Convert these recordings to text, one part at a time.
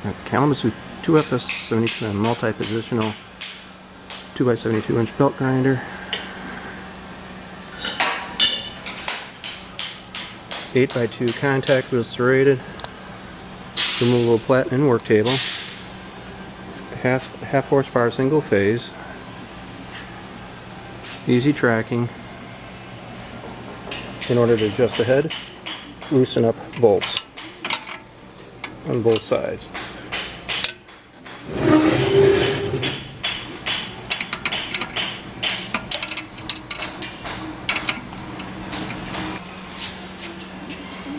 A Kalamazoo 2FS72M multi-positional 2x72 belt grinder, 8x2 contact with serrated, removable platen and work table, half horsepower single phase, easy tracking in order to adjust the head, loosen up bolts on both sides.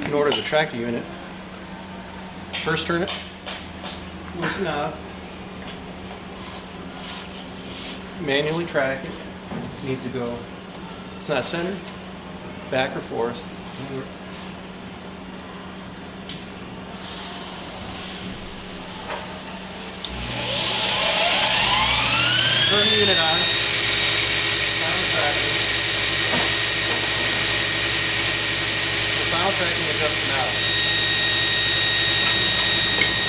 In order to track the unit, first turn it, loosen up, manually track it. It needs to go, it's not centered, back or forth. Turn the unit on, final tracking. The final tracking is up and out.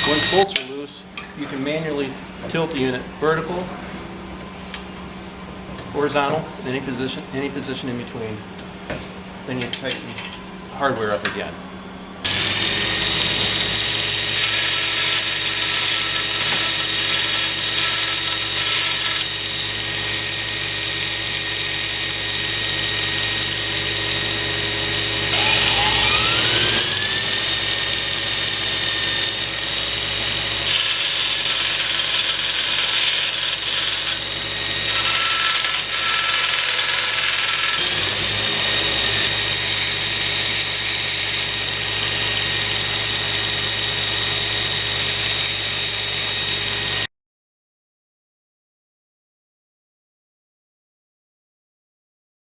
Once bolts are loose, you can manually tilt the unit vertical, horizontal, any position in between. Then you tighten the hardware up again.